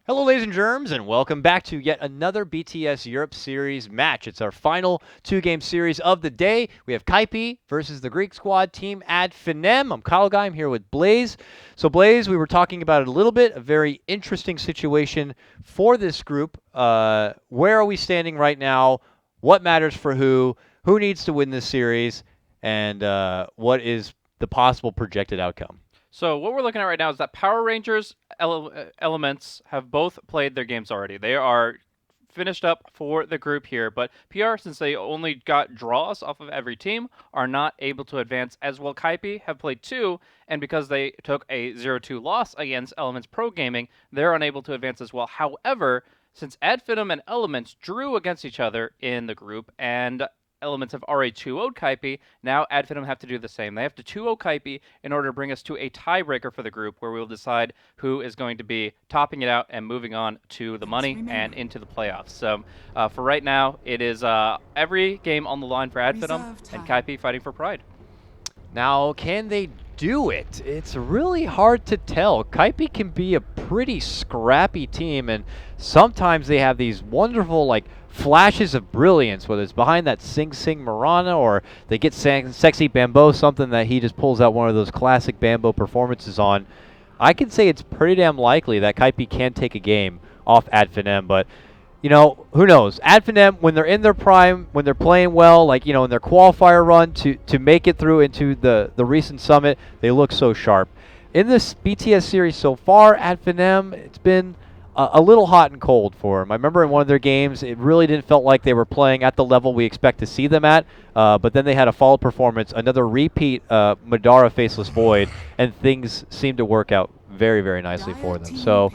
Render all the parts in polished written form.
Hello, ladies and germs, and welcome back to yet another BTS Europe Series match. It's our final two-game series of the day. We have Kaipi versus the Greek squad team at Finem. I'm KotLGuy. I'm here with Blaze. So, Blaze, we were talking about it a little bit. A very interesting situation for this group. Where are we standing right now? What matters for who? Who needs to win this series? And what is the possible projected outcome? So what we're looking at right now is that Power Rangers Elements have both played their games already. They are finished up for the group here, but PR, since they only got draws off of every team, are not able to advance, as well Kaipi have played two, and because they took a 0-2 loss against Elements Pro Gaming, they're unable to advance as well. However, since Finem and Elements drew against each other in the group, and Elements have already 2-0'd Kaipi, now Finem have to do the same. They have to 2-0 Kaipi in order to bring us to a tiebreaker for the group, where we will decide who is going to be topping it out and moving on to the money and into the playoffs. So for right now, it is every game on the line for Finem and Kaipi fighting for pride. Now, can they do it? It's really hard to tell. Kaipi can be a pretty scrappy team, and sometimes they have these wonderful, flashes of brilliance, whether it's behind that Sing Sing Marana or they get Sexy Bambo, something that he just pulls out one of those classic Bambo performances on. I can say it's pretty damn likely that Kaipi can take a game off Finem, but who knows? Finem, when they're in their prime, when they're playing well, in their qualifier run to make it through into the recent summit, they look so sharp. In this BTS series so far, Finem, it's been a little hot and cold for them. I remember in one of their games, it really didn't feel like they were playing at the level we expect to see them at, but then they had a follow performance, another repeat Madara Faceless Void, and things seemed to work out very, very nicely for them. So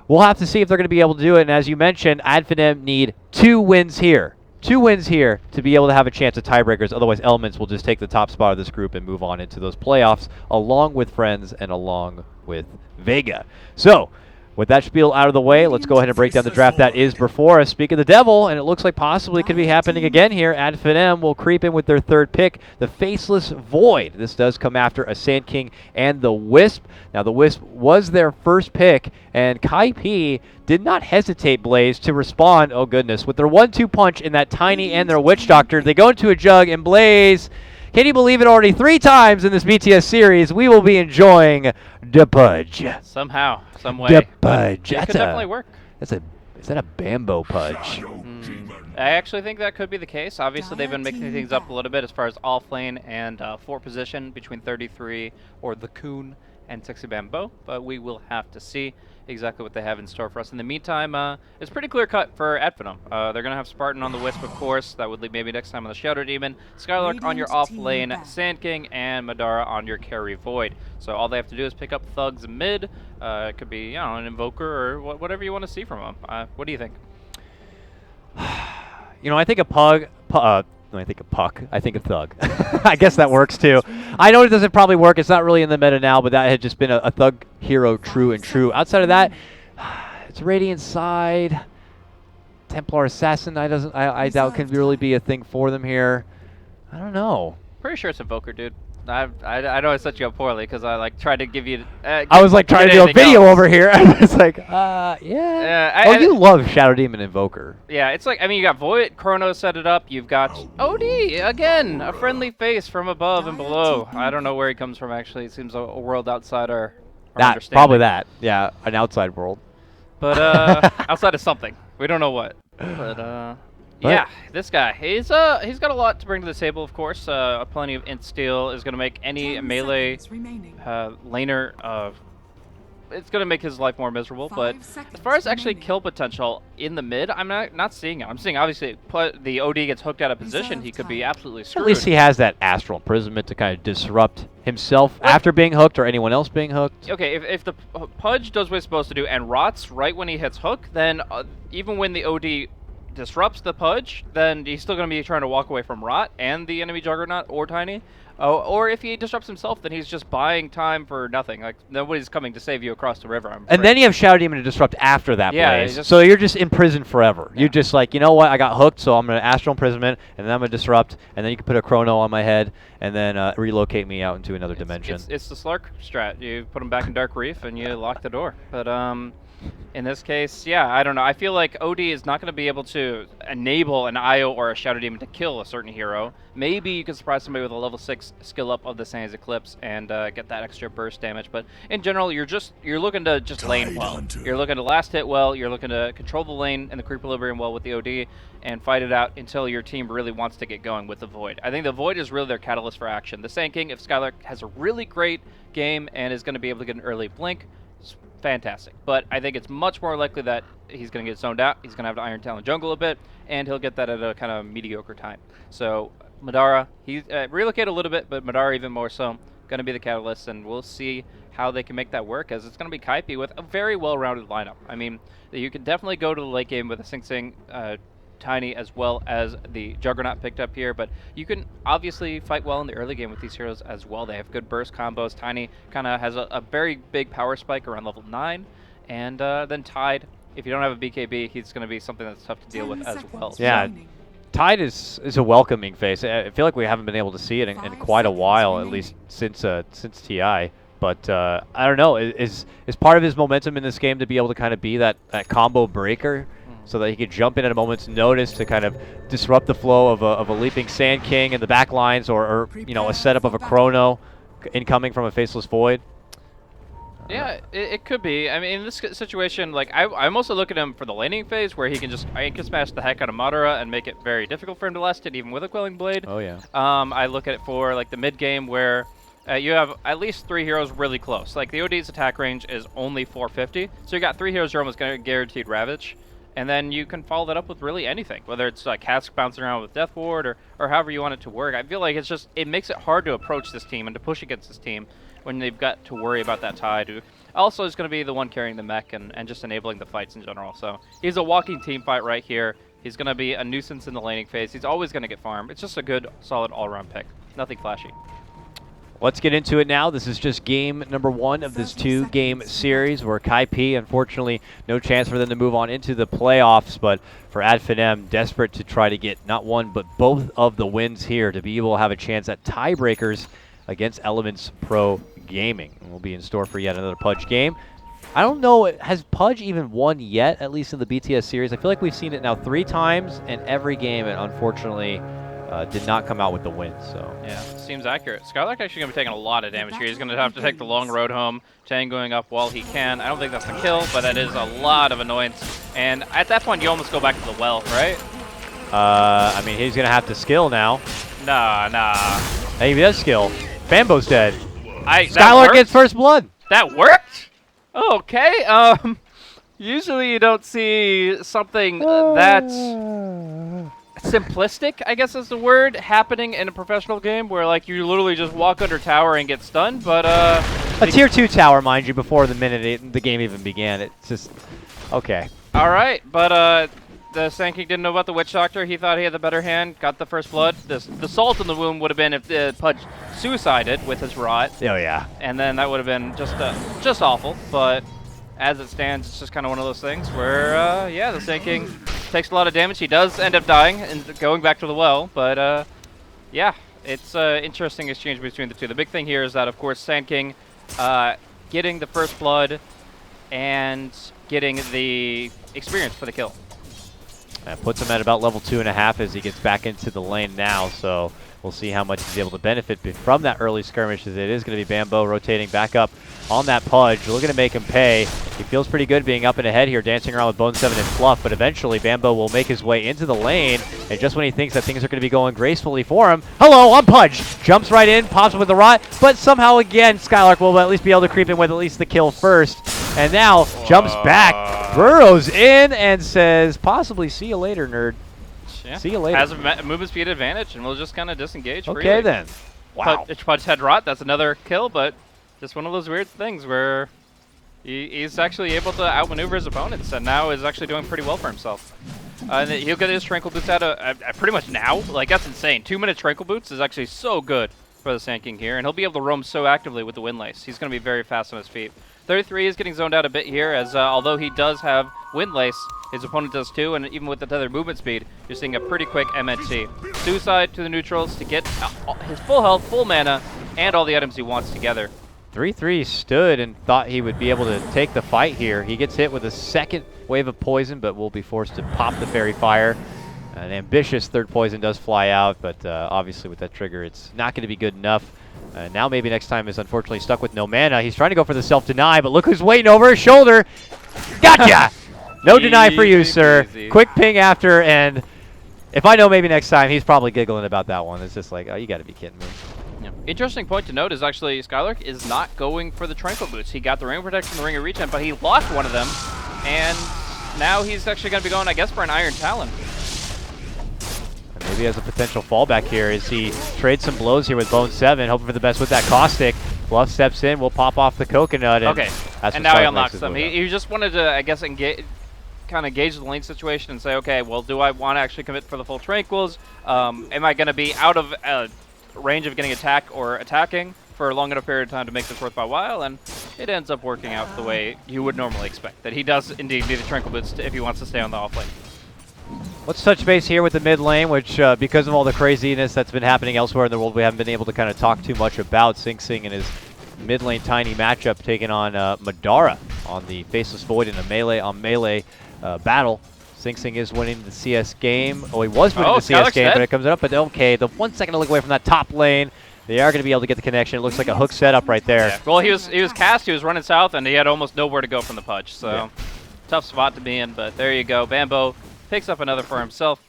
we'll have to see if they're going to be able to do it. And as you mentioned, Finem need 2 wins here. 2 wins here to be able to have a chance at tiebreakers. Otherwise, Elements will just take the top spot of this group and move on into those playoffs along with Friends and along with Vega. So with that spiel out of the way, let's go ahead and break down the draft that is before us. Speak of the devil, and it looks like possibly it could be happening again here. Finem will creep in with their third pick, the Faceless Void. This does come after a Sand King and the Wisp. Now, the Wisp was their first pick, and Kaipi did not hesitate, Blaze, to respond, oh goodness, with their 1-2 punch in that Tiny and their Witch Doctor. They go into a jug, and Blaze, can you believe it, already 3 times in this BTS series, we will be enjoying the Pudge. Somehow, some way. The Pudge. It could definitely work. Is that a Bambo Pudge? I actually think that could be the case. Obviously, they've been mixing things up a little bit as far as off lane and fort position between 33 or the Coon and Sexy Bambo, but we will have to see exactly what they have in store for us. In the meantime, it's pretty clear cut for Finem. They're going to have Spartan on the Wisp, of course. That would lead maybe next time on the Shadow Demon. Skylark on your off lane, Sand King, and Madara on your carry Void. So all they have to do is pick up Thugs mid. It could be, an Invoker or whatever you want to see from them. What do you think? I think a Pug. When I think of Puck, I think of Thug. I guess that works too. I know it doesn't probably work. It's not really in the meta now, but that had just been a Thug hero true and true. Outside of that, it's Radiant Side, Templar Assassin. I doubt can really be a thing for them here. I don't know. Pretty sure it's Invoker, dude. I know I set you up poorly because I tried to give you. I was trying to do a video over here. I was yeah. You love Shadow Demon Invoker. Yeah, it's you got Void, Chrono set it up. You've got OD again, a friendly face from above and below. I don't know where he comes from actually. It seems a world outside our understanding. Probably that. Yeah, an outside world. But outside of something, we don't know what. But yeah, this guy, he's got a lot to bring to the table, of course. Plenty of int steal is going to make any melee laner, it's going to make his life more miserable. But as far as actually kill potential in the mid, I'm not seeing it. I'm seeing, obviously, the OD gets hooked out of position, he could be absolutely screwed. At least he has that Astral Imprisonment to kind of disrupt himself after being hooked or anyone else being hooked. Okay, if the Pudge does what it's supposed to do and rots right when he hits hook, then even when the OD disrupts the Pudge, then he's still going to be trying to walk away from Rot and the enemy Juggernaut or Tiny. Oh, or if he disrupts himself, then he's just buying time for nothing. Like, nobody's coming to save you across the river, I'm afraid. And then you have Shadow Demon to disrupt after that, Yeah, Blaze. just- So you're just imprisoned forever. Yeah. You're just like, you know what, I got hooked, so I'm going to Astral Imprisonment, and then I'm going to disrupt, and then you can put a Chrono on my head, and then relocate me out into another dimension. It's the Slark strat. You put him back in Dark Reef, and you lock the door. But in this case, yeah, I don't know. I feel like OD is not going to be able to enable an IO or a Shadow Demon to kill a certain hero. Maybe you could surprise somebody with a level 6 skill up of the Sands Eclipse and get that extra burst damage. But in general, you're looking to just lane well. You're looking to last hit well. You're looking to control the lane and the creep equilibrium well with the OD and fight it out until your team really wants to get going with the Void. I think the Void is really their catalyst for action. The Sand King, if Skylark has a really great game and is going to be able to get an early blink, fantastic. But I think it's much more likely that he's going to get zoned out, he's going to have to Iron Talon jungle a bit, and he'll get that at a kind of mediocre time. So Madara, he relocate a little bit, but Madara even more so, going to be the catalyst, and we'll see how they can make that work, as it's going to be Kaipi with a very well-rounded lineup. I mean, you can definitely go to the late game with a Sing Sing, Tiny, as well as the Juggernaut picked up here, but you can obviously fight well in the early game with these heroes as well. They have good burst combos. Tiny kind of has a very big power spike around level 9, and then Tide, if you don't have a BKB, he's going to be something that's tough to deal with as well. Yeah, Tide is a welcoming face. I feel like we haven't been able to see it in quite a while, at least since TI. But I don't know, is part of his momentum in this game to be able to kind of be that combo breaker, so that he could jump in at a moment's notice to kind of disrupt the flow of a leaping Sand King in the back lines, or you know, a setup of a Chrono incoming from a Faceless Void? Yeah, it could be. I mean, in this situation, like, I'm also looking at him for the laning phase, where he can just smash the heck out of Madara and make it very difficult for him to last it, even with a Quelling Blade. Oh, yeah. I look at it for, like, the mid-game, where you have at least 3 heroes really close. Like, the OD's attack range is only 450, so you got 3 heroes you're almost guaranteed Ravage. And then you can follow that up with really anything, whether it's like Cask bouncing around with Death Ward or however you want it to work. I feel like it makes it hard to approach this team and to push against this team when they've got to worry about that Tide, who also is going to be the one carrying the mech and just enabling the fights in general. So he's a walking team fight right here. He's going to be a nuisance in the laning phase. He's always going to get farmed. It's just a good, solid all-around pick. Nothing flashy. Let's get into it now. This is just game number 1 of this 2-game series, where Kaipi, unfortunately, no chance for them to move on into the playoffs, but for Finem, desperate to try to get not one, but both of the wins here to be able to have a chance at tiebreakers against Elements Pro Gaming. And we'll be in store for yet another Pudge game. I don't know, has Pudge even won yet, at least in the BTS series? I feel like we've seen it now 3 times, and every game it unfortunately did not come out with the win. So yeah, seems accurate. Skylark actually going to be taking a lot of damage here. He's going to have to take the long road home, tangoing up while he can. I don't think that's the kill, but that is a lot of annoyance. And at that point, you almost go back to the well, right? I mean, he's going to have to skill now. Nah. Hey, he does skill. Bambo's dead. Skylark gets first blood. That worked? Okay. Usually you don't see something that's simplistic, I guess is the word, happening in a professional game where, like, you literally just walk under tower and get stunned, but a tier 2 tower, mind you, before the game even began. It's just okay. All right, but the Sand King didn't know about the Witch Doctor. He thought he had the better hand, got the first blood. The salt in the wound would have been if the Pudge suicided with his rot. Oh yeah. And then that would have been just awful, but as it stands, it's just kind of one of those things where, yeah, the Sand King takes a lot of damage. He does end up dying and going back to the well, but yeah, it's an interesting exchange between the two. The big thing here is that, of course, Sand King getting the first blood and getting the experience for the kill. That puts him at about level 2.5 as he gets back into the lane now, so we'll see how much he's able to benefit from that early skirmish, as it is going to be Bambo rotating back up on that Pudge, looking to make him pay. He feels pretty good being up and ahead here, dancing around with Bone 7 and Fluff, but eventually Bambo will make his way into the lane, and just when he thinks that things are going to be going gracefully for him, hello, I'm Pudge! Jumps right in, pops with the rot, but somehow again, Skylark will at least be able to creep in with at least the kill first, and now jumps back, burrows in, and says, possibly see you later, nerd. Yeah. See you later. Has a movement speed advantage, and we'll just kind of disengage. Okay, freely. then. Wow. Pudge had rot. That's another kill, but just one of those weird things where he's actually able to outmaneuver his opponents, and now is actually doing pretty well for himself. And he'll get his Tranquil Boots out of pretty much now. Like, that's insane. 2-minute Tranquil Boots is actually so good for the Sand King here, and he'll be able to roam so actively with the Windlace. He's going to be very fast on his feet. 33 is getting zoned out a bit here, as although he does have Windlace, his opponent does too, and even with the tether movement speed, you're seeing a pretty quick MNC. Suicide to the neutrals to get his full health, full mana, and all the items he wants together. 3-3 stood and thought he would be able to take the fight here. He gets hit with a second wave of poison, but will be forced to pop the fairy fire. An ambitious third poison does fly out, but obviously with that trigger, it's not going to be good enough. Now maybe next time is unfortunately stuck with no mana. He's trying to go for the self-deny, but look who's waiting over his shoulder. Gotcha! No deny for you, sir. Easy. Quick ping after, and if I know maybe next time, he's probably giggling about that one. It's just like, oh, you got to be kidding me. Yeah. Interesting point to note is actually Skylark is not going for the Tranquil Boots. He got the Ring of Protection, the Ring of Regen, but he lost one of them, and now he's actually going to be going, I guess, for an Iron Talon. Maybe has a potential fallback here as he trades some blows here with Bone 7, hoping for the best with that Caustic. Bluff steps in, will pop off the coconut. And okay, and now he unlocks them. He just wanted to, I guess, kind of gauge the lane situation and say, okay, well, do I want to actually commit for the full Tranquils? Am I going to be out of range of getting attacked or attacking for a long enough period of time to make this worth my while? And it ends up working out the way you would normally expect, that he does indeed need the Tranquil Boots if he wants to stay on the off lane. Let's touch base here with the mid lane, which because of all the craziness that's been happening elsewhere in the world, we haven't been able to kind of talk too much about. Sing Sing and his mid lane tiny matchup taking on Madara on the Faceless Void in a melee battle. Sing Sing is winning the CS game. Oh, he was winning the CS game, but it comes up. But okay, the 1 second to look away from that top lane. They are going to be able to get the connection. It looks like a hook setup right there. Yeah. Well, he was cast. He was running south, and he had almost nowhere to go from the Pudge. So yeah. Tough spot to be in. But there you go. Bambo picks up another for himself.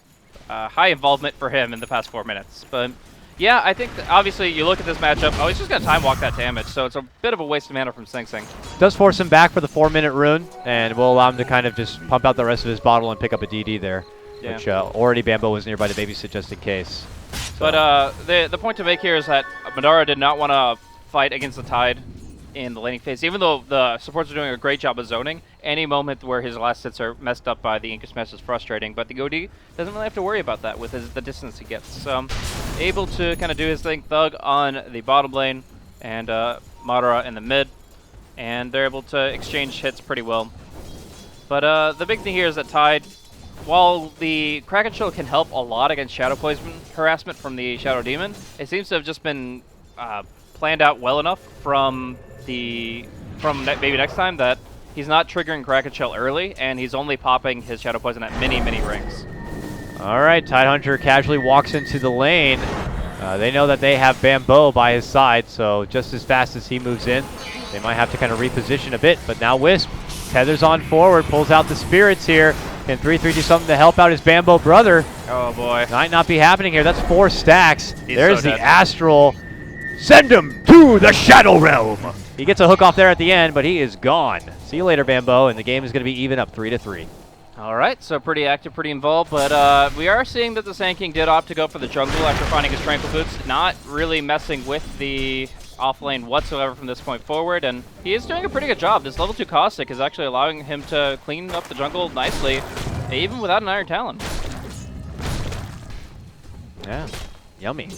High involvement for him in the past 4 minutes. But yeah, I think obviously you look at this matchup. Oh, he's just going to time walk that damage. So it's a bit of a waste of mana from Sing Sing. Does force him back for the 4-minute rune, and will allow him to kind of just pump out the rest of his bottle and pick up a DD there. Yeah. Which already Bambo was nearby to babysit just in case. So. But the point to make here is that Madara did not want to fight against the Tide in the laning phase. Even though the supports are doing a great job of zoning, any moment where his last hits are messed up by the Inca Smash is frustrating, but the Goatee doesn't really have to worry about that with the distance he gets. So able to kind of do his thing, Thug on the bottom lane, and Madara in the mid, and they're able to exchange hits pretty well. But the big thing here is that Tide, while the Kraken Shield can help a lot against Shadow Poison harassment from the Shadow Demon, it seems to have just been planned out well enough from maybe next time that he's not triggering Kraken Shell early, and he's only popping his Shadow Poison at mini rings. All right, Tidehunter casually walks into the lane. They know that they have Bambo by his side, so just as fast as he moves in, they might have to kind of reposition a bit. But now Wisp tethers on forward, pulls out the spirits here. Can 3-3 do something to help out his Bambo brother? Oh boy. Might not be happening here. That's 4 stacks. There's so the Astral. Send him to the Shadow Realm. He gets a hook off there at the end, but he is gone. See you later, Bambo, and the game is going to be even up 3-3. All right, so pretty active, pretty involved, but we are seeing that the Sand King did opt to go for the jungle after finding his Tranquil Boots, not really messing with the offlane whatsoever from this point forward, and he is doing a pretty good job. This level 2 Caustic is actually allowing him to clean up the jungle nicely, even without an Iron Talon. Yeah, yummy.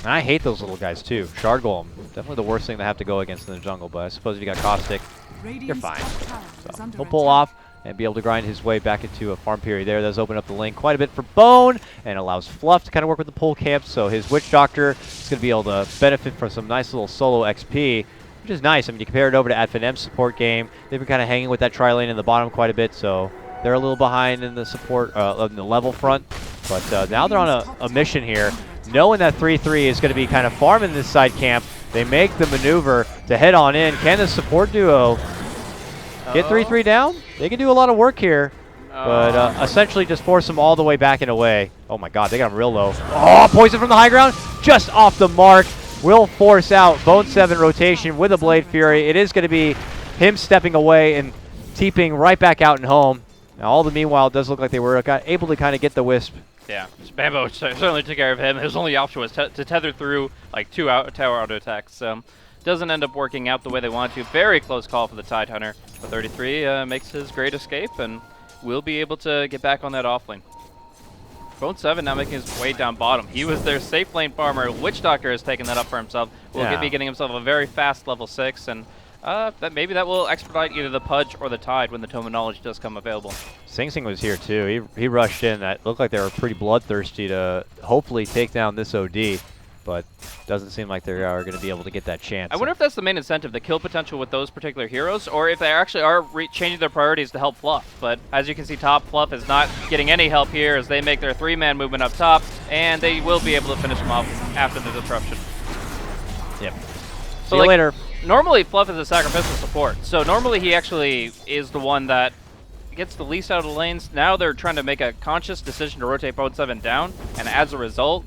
And I hate those little guys too. Shard Golem, definitely the worst thing to have to go against in the jungle, but I suppose if you got Caustic, you're fine. So he'll pull off and be able to grind his way back into a farm period there. Does open up the lane quite a bit for Bone, and allows Fluff to kind of work with the pull camp, so his Witch Doctor is going to be able to benefit from some nice little solo XP, which is nice. I mean, you compare it over to Finem's support game, they've been kind of hanging with that tri-lane in the bottom quite a bit, so they're a little behind in the support, in the level front, but now they're on a mission here. Knowing that 3-3 is going to be kind of farming this side camp, they make the maneuver to head on in. Can the support duo get 3-3 down? They can do a lot of work here, but essentially just force them all the way back and away. Oh my god, they got him real low. Oh, poison from the high ground, just off the mark. Will force out Bone 7 rotation with a Blade Fury. It is going to be him stepping away and teeping right back out and home. Now, all the meanwhile, it does look like they were able to kind of get the Wisp. Yeah, Bambo certainly took care of him. His only option was to tether through like 2 tower auto attacks. Doesn't end up working out the way they want to. Very close call for the Tidehunter. But 33 makes his great escape and will be able to get back on that offlane. Bone 7 now making his way down bottom. He was their safe lane farmer. Witch Doctor has taken that up for himself. Will be getting himself a very fast level 6, and maybe that will expedite either the Pudge or the Tide when the Tome of Knowledge does come available. Sing Sing was here too. He rushed in. That looked like they were pretty bloodthirsty to hopefully take down this OD, but doesn't seem like they are going to be able to get that chance. I wonder if that's the main incentive, the kill potential with those particular heroes, or if they actually are changing their priorities to help Fluff. But as you can see, top Fluff is not getting any help here as they make their 3-man movement up top, and they will be able to finish them off after the disruption. Yep. So See you later. Normally, Fluff is a sacrificial support, so normally he actually is the one that gets the least out of the lanes. Now they're trying to make a conscious decision to rotate Bone 7 down, and as a result,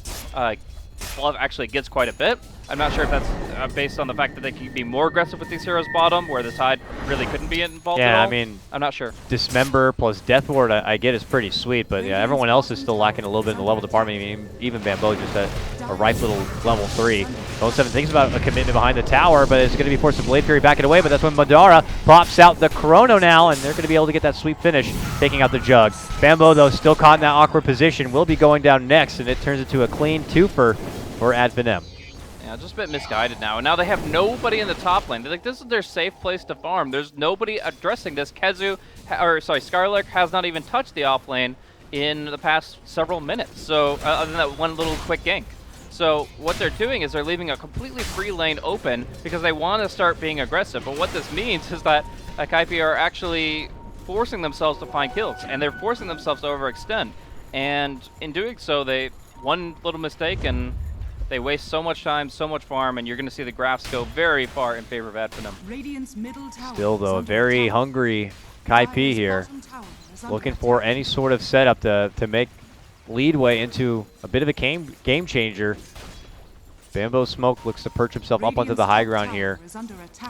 Fluff actually gets quite a bit. I'm not sure if that's based on the fact that they can be more aggressive with these heroes bottom, where the Tide really couldn't be involved at all. Yeah, I mean, I'm not sure. Dismember plus Death Ward I get is pretty sweet, but yeah, everyone else is still lacking a little bit in the level department. I mean, even Bambo just a ripe little level 3. Bone 7 thinks about a commitment behind the tower, but it's going to be forced to Blade Fury back it away, but that's when Madara pops out the Chrono now, and they're going to be able to get that sweep finish, taking out the Jug. Bambo, though, still caught in that awkward position, will be going down next, and it turns into a clean twofer for Finem. Yeah, just a bit misguided now. And now they have nobody in the top lane. They're like, this is their safe place to farm. There's nobody addressing this. Skarlark has not even touched the off lane in the past several minutes. So, other than that one little quick gank. So, what they're doing is they're leaving a completely free lane open because they want to start being aggressive. But what this means is that Kaipi are actually forcing themselves to find kills. And they're forcing themselves to overextend. And in doing so, one little mistake and they waste so much time, so much farm, and you're going to see the graphs go very far in favor of Finem. Still, though, a very hungry Kaipi here, looking for any sort of setup to make leadway into a bit of a game changer. Bambo Smoke looks to perch himself up onto the high ground here,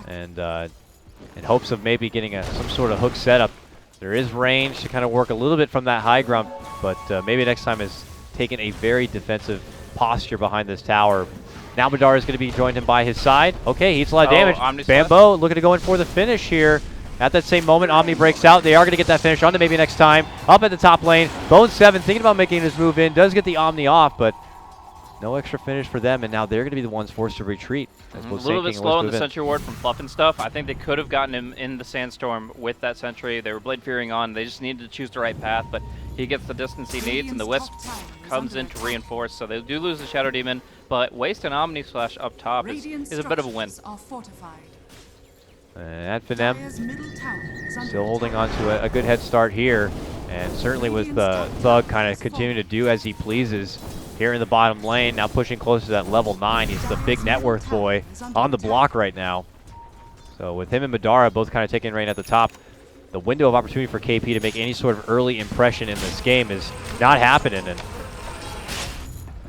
and in hopes of maybe getting some sort of hook setup. There is range to kind of work a little bit from that high ground, but maybe next time is taking a very defensive posture behind this tower. Now Madara is going to be joined him by his side. Okay, he eats a lot of damage. Bambo looking to go in for the finish here. At that same moment, Omni breaks out. They are going to get that finish on to maybe next time. Up at the top lane, Bone 7 thinking about making his move in. Does get the Omni off, but no extra finish for them, and now they're going to be the ones forced to retreat. A little bit slow on the Sentry Ward from Fluff and stuff. I think they could have gotten him in the Sandstorm with that Sentry. They were Blade Fearing on. They just needed to choose the right path, but he gets the distance he needs, and the Wisp comes in to reinforce. So they do lose the Shadow Demon, but waste an Omni Slash up top is a bit of a win. Finem still holding on to a good head start here, and certainly with Thug kind of continuing to do as he pleases here in the bottom lane, now pushing closer to that level 9. He's the big net worth boy on the block right now. So with him and Madara both kind of taking reign at the top, the window of opportunity for KP to make any sort of early impression in this game is not happening. And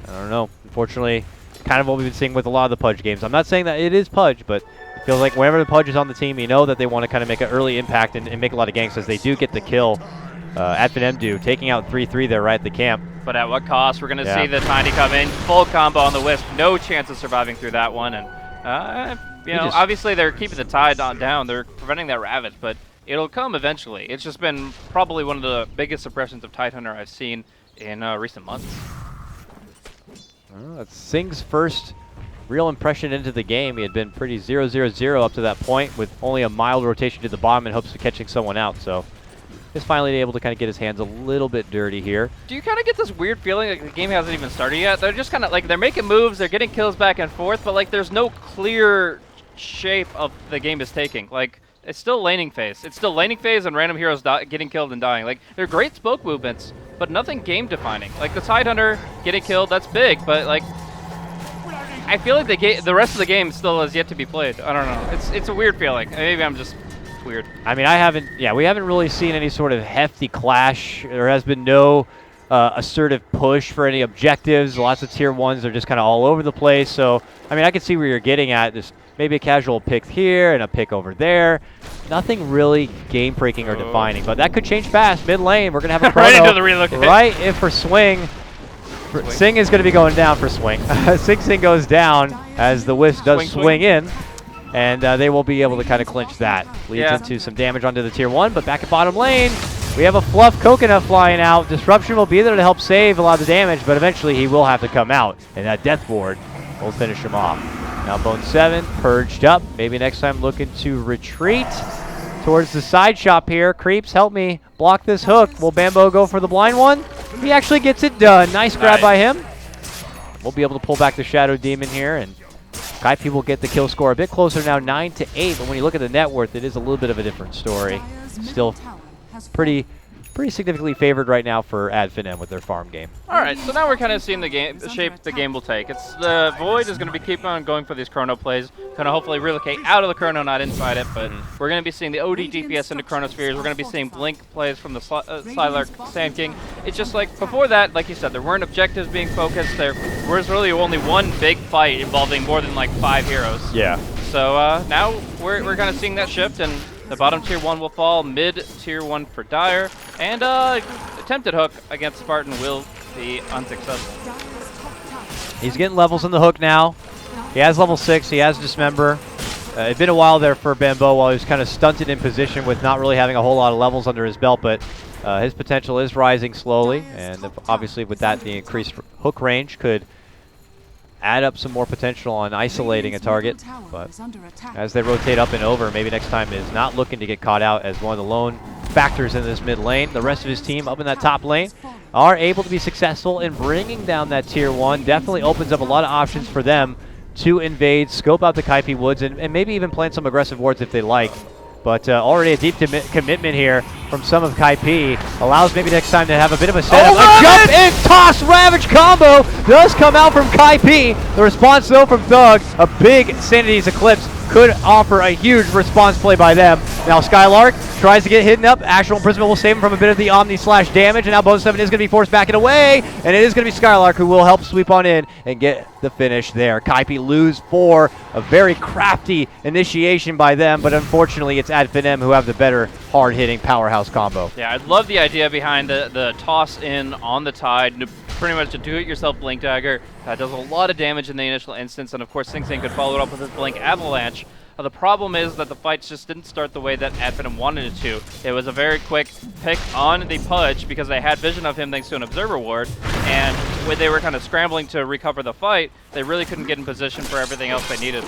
I don't know, unfortunately, kind of what we've been seeing with a lot of the Pudge games. I'm not saying that it is Pudge, but it feels like whenever the Pudge is on the team, you know that they want to kind of make an early impact and make a lot of ganks, as they do get the kill. Finem do, taking out 3-3 there right at the camp. But at what cost? We're going to see the Tiny come in, full combo on the Wisp, no chance of surviving through that one. And, obviously they're keeping the Tide down, they're preventing that Ravage, but it'll come eventually. It's just been probably one of the biggest suppressions of Tidehunter I've seen in recent months. Well, that's Sing's first real impression into the game. He had been pretty 0-0-0 up to that point, with only a mild rotation to the bottom in hopes of catching someone out. So he's finally able to kind of get his hands a little bit dirty here. Do you kind of get this weird feeling like the game hasn't even started yet? They're just kind of like, they're making moves, they're getting kills back and forth, but like there's no clear shape of the game is taking. Like, it's still laning phase. It's still laning phase and random heroes getting killed and dying. Like, they're great spoke movements, but nothing game defining. Like the Tidehunter getting killed, that's big, but like, I feel like the rest of the game still has yet to be played. I don't know. It's a weird feeling. Maybe I'm just weird. I mean, we haven't really seen any sort of hefty clash. There has been no assertive push for any objectives. Lots of tier 1s are just kind of all over the place. So, I mean, I can see where you're getting at. Just maybe a casual pick here and a pick over there. Nothing really game-breaking or defining, but that could change fast. Mid lane, we're going to have a chrono. Right into the relocate. Right in for Swing. Sing is going to be going down for Swing. Sing goes down as the Wisp does swing in. And they will be able to kind of clinch that. Leads into some damage onto the tier 1, but back at bottom lane, We have a Fluff Coconut flying out. Disruption will be there to help save a lot of the damage, but eventually he will have to come out, and that Death Ward will finish him off. Now Bone 7 purged up. Maybe next time looking to retreat towards the side shop here. Creeps, help me block this hook. Will Bambo go for the blind one? He actually gets it done. Nice grab by him. We'll be able to pull back the Shadow Demon here, and Kaipi will get the kill score a bit closer now, 9-8. But when you look at the net worth, it is a little bit of a different story. Still pretty significantly favored right now for Finem with their farm game. All right, so now we're kind of seeing the shape the game will take. It's the Void is going to be keeping on going for these Chrono plays, kind of hopefully relocate out of the Chrono, not inside it. But we're going to be seeing the OD DPS into Chronospheres. We're going to be seeing Blink plays from the Slylark Sand King. It's just like before that, like you said, there weren't objectives being focused. There was really only one big fight involving more than like 5 heroes. Yeah. So now we're kind of seeing that shift, and the bottom tier 1 will fall, mid tier 1 for Dire, and attempted hook against Spartan will be unsuccessful. He's getting levels in the hook now. He has level 6, he has Dismember. It's been a while there for Bambo while he was kind of stunted in position with not really having a whole lot of levels under his belt, but his potential is rising slowly, and obviously with that the increased hook range could add up some more potential on isolating a target, but as they rotate up and over, maybe next time is not looking to get caught out as one of the lone factors in this mid lane. The rest of his team up in that top lane are able to be successful in bringing down that tier 1. Definitely opens up a lot of options for them to invade, scope out the Kaipi Woods, and maybe even plant some aggressive wards if they like. But already a deep commitment here from some of Kaipi allows maybe next time to have a bit of a setup. A jump and toss Ravage combo does come out from Kaipi. The response though from Thug, a big Sanity's Eclipse could offer a huge response play by them. Now Skylark tries to get hidden up. Actual Imprisonment will save him from a bit of the Omni slash damage, and now Bone 7 is going to be forced back and away, and it is going to be Skylark who will help sweep on in and get the finish there. Kaipi lose for a very crafty initiation by them, but unfortunately it's Finem who have the better hard-hitting powerhouse combo. Yeah, I love the idea behind the toss in on the Tide, pretty much a do-it-yourself Blink Dagger. Does a lot of damage in the initial instance, and of course Sing Sing could follow it up with his Blink Avalanche. The problem is that the fights just didn't start the way that Finem wanted it to. It was a very quick pick on the Pudge because they had vision of him thanks to an Observer Ward, and when they were kind of scrambling to recover the fight, they really couldn't get in position for everything else they needed.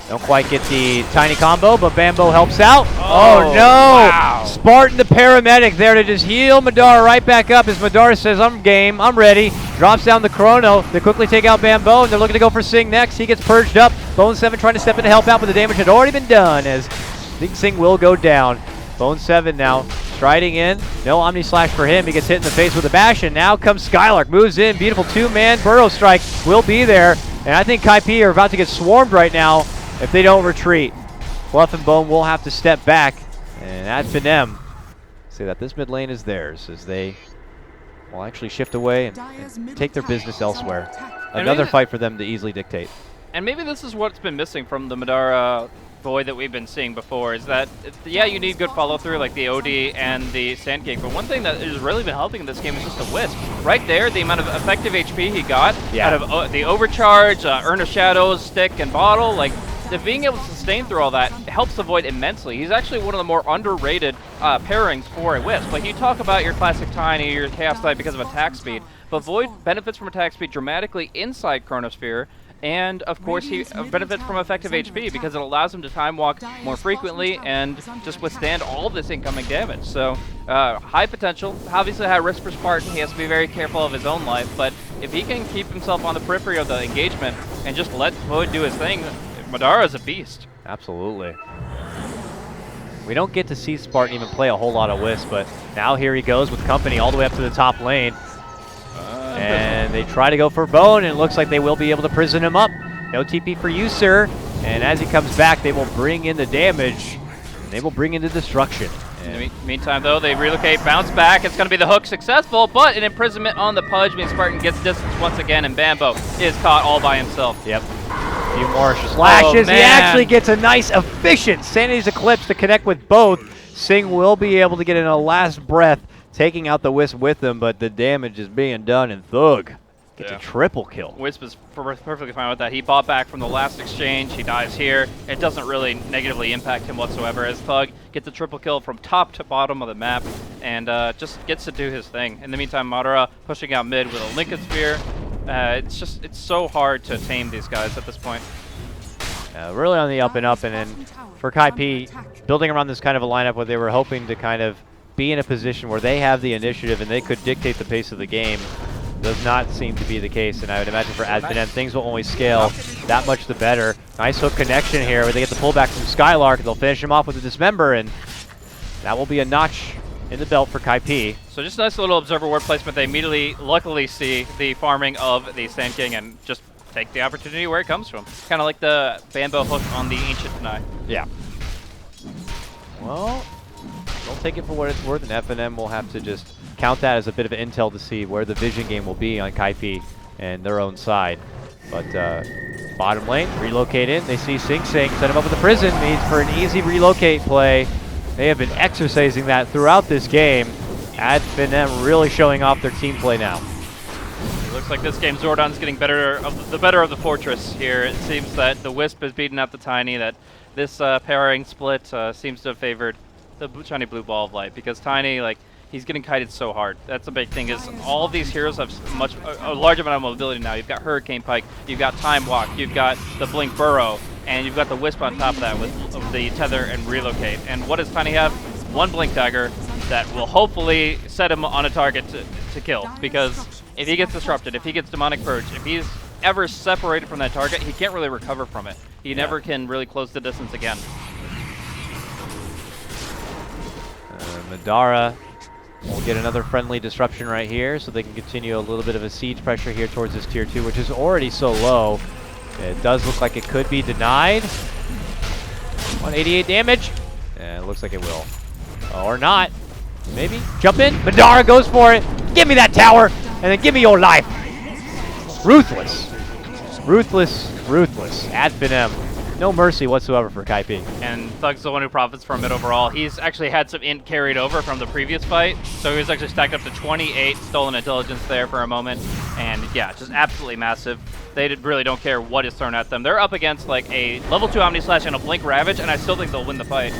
Don't quite get the tiny combo, but Bambo helps out. Oh no! Wow. Spartan the paramedic there to just heal Madara right back up as Madara says, I'm game, I'm ready. Drops down the Chrono. They quickly take out Bambo, and they're looking to go for Sing next. He gets purged up. Bone 7 trying to step in to help out, but the damage had already been done as Sing will go down. Bone 7 now striding in. No Omni Slash for him. He gets hit in the face with a bash, and now comes Skylark. Moves in. Beautiful 2-man Burrow Strike will be there. And I think Kaipi are about to get swarmed right now if they don't retreat. Fluff and Bone will have to step back. And Finem say that this mid lane is theirs as they will actually shift away and take their business elsewhere. Another fight for them to easily dictate. And maybe this is what's been missing from the Madara Void that we've been seeing before, is that, yeah, you need good follow-through like the OD and the Sand King, but one thing that has really been helping in this game is just the Wisp. Right there, the amount of effective HP he got out of the Overcharge, Urn of Shadows, Stick, and Bottle, like, being able to sustain through all that helps the Void immensely. He's actually one of the more underrated pairings for a Wisp. Like, you talk about your classic Tiny, your Chaos Knight because of attack speed, but Void benefits from attack speed dramatically inside Chronosphere, and of course he benefits from effective HP because it allows him to time walk more frequently and just withstand all this incoming damage. So high potential, obviously high risk for Spartan. He has to be very careful of his own life, but if he can keep himself on the periphery of the engagement and just let Void do his thing, Madara is a beast. Absolutely. We don't get to see Spartan even play a whole lot of Wisp, but now here he goes with company all the way up to the top lane. And they try to go for Bone, and it looks like they will be able to prison him up. No TP for you, sir. And as he comes back, they will bring in the damage, and they will bring in the destruction. In the meantime, though, they relocate, bounce back. It's going to be the hook successful, but an imprisonment on the Pudge means Spartan gets distance once again, and Bambo is caught all by himself. Yep. A few more slashes. He actually gets a nice, efficient Sanity's Eclipse to connect with both. Sing will be able to get in a last breath, taking out the Wisp with him, but the damage is being done, and Thug gets a triple kill. Wisp is perfectly fine with that. He bought back from the last exchange. He dies here. It doesn't really negatively impact him whatsoever as Thug gets a triple kill from top to bottom of the map. and just gets to do his thing. In the meantime, Madara pushing out mid with a Lincoln Sphere. It's so hard to tame these guys at this point. Really on the up and up, and then for Kaipi, building around this kind of a lineup where they were hoping to kind of be in a position where they have the initiative and they could dictate the pace of the game, does not seem to be the case. And I would imagine for Finem, things will only scale that much the better. Nice hook connection here where they get the pullback from Skylark. They'll finish him off with a Dismember, and that will be a notch in the belt for Kaipi. So just a nice little observer ward placement. They immediately, luckily, see the farming of the Sand King and just take the opportunity where it comes from. Kind of like the Bambo hook on the Ancient Deny. Yeah. Well, don't take it for what it's worth, and Finem will have to just count that as a bit of intel to see where the vision game will be on Kaipi and their own side. But bottom lane, relocate in. They see Sing Sing, set him up with the prison, needs for an easy relocate play. They have been exercising that throughout this game. Finem really showing off their team play now. It looks like this game Zordon's getting better of the fortress here. It seems that the Wisp has beaten out the Tiny, that this pairing split seems to have favored the shiny blue ball of light, because Tiny, like, he's getting kited so hard. That's the big thing, is all of these heroes have a large amount of mobility now. You've got Hurricane Pike, you've got Time Walk, you've got the Blink Burrow, and you've got the Wisp on top of that with the Tether and Relocate. And what does Tiny have? One Blink Dagger that will hopefully set him on a target to kill, because if he gets disrupted, if he gets Demonic Purge, if he's ever separated from that target, he can't really recover from it. He never can really close the distance again. Madara will get another friendly disruption right here, so they can continue a little bit of a siege pressure here towards this tier 2, which is already so low. It does look like it could be denied. 188 damage. And it looks like it will. Or not. Maybe. Jump in. Madara goes for it. Give me that tower, and then give me your life. Ruthless. Ruthless. Ruthless. Finem. No mercy whatsoever for Kaipi. And Thug's the one who profits from it overall. He's actually had some int carried over from the previous fight, so he was actually stacked up to 28 stolen intelligence there for a moment. And yeah, just absolutely massive. They really don't care what is thrown at them. They're up against like a level 2 Omni Slash and a Blink Ravage, and I still think they'll win the fight.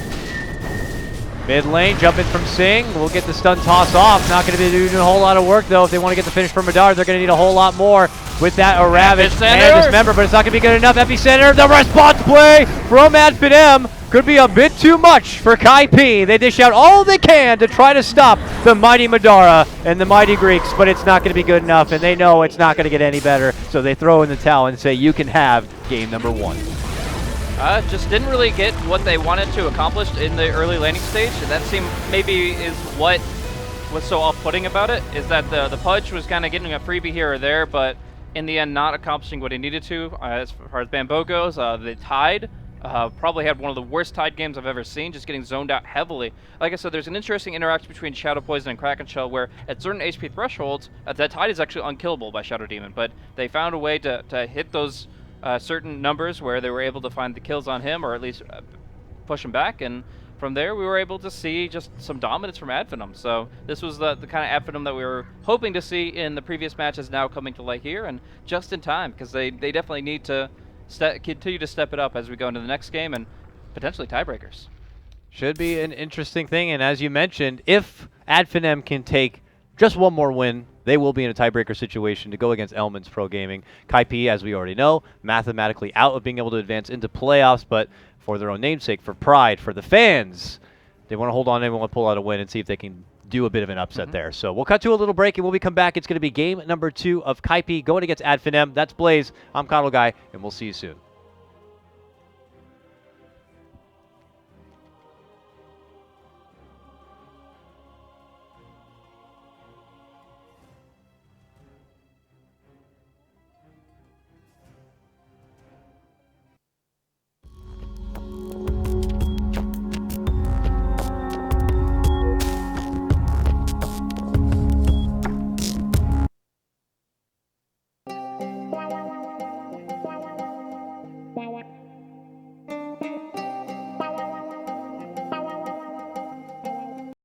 Mid lane, jump in from Sing. We'll get the stun toss off. Not going to be doing a whole lot of work, though. If they want to get the finish from Madara, they're going to need a whole lot more with that Ravage and Dismember, but it's not going to be good enough. Epicenter, the response play from Finem could be a bit too much for Kaipi. They dish out all they can to try to stop the mighty Madara and the mighty Greeks, but it's not going to be good enough, and they know it's not going to get any better, so they throw in the towel and say, you can have game number 1. Just didn't really get what they wanted to accomplish in the early laning stage, and that seemed maybe is what was so off-putting about it, is that the Pudge was kind of getting a freebie here or there, but in the end not accomplishing what he needed to. As far as Bambo goes, the Tide probably had one of the worst Tide games I've ever seen, just getting zoned out heavily. Like I said, there's an interesting interaction between Shadow Poison and Kraken Shell where at certain HP thresholds, that Tide is actually unkillable by Shadow Demon, but they found a way to hit those certain numbers where they were able to find the kills on him, or at least push him back, and from there we were able to see just some dominance from Finem. So this was the kind of Finem that we were hoping to see in the previous matches now coming to light here, and just in time, because they definitely need to continue to step it up as we go into the next game and potentially tiebreakers. Should be an interesting thing, and as you mentioned, if Finem can take just one more win, they will be in a tiebreaker situation to go against Elements Pro Gaming. Kaipi, as we already know, mathematically out of being able to advance into playoffs, but for their own namesake, for pride, for the fans, they want to hold on and want to pull out a win and see if they can do a bit of an upset there. So we'll cut to a little break, and when we come back, it's going to be game number 2 of Kaipi going against Finem. That's Blaze. I'm KotLGuy, and we'll see you soon.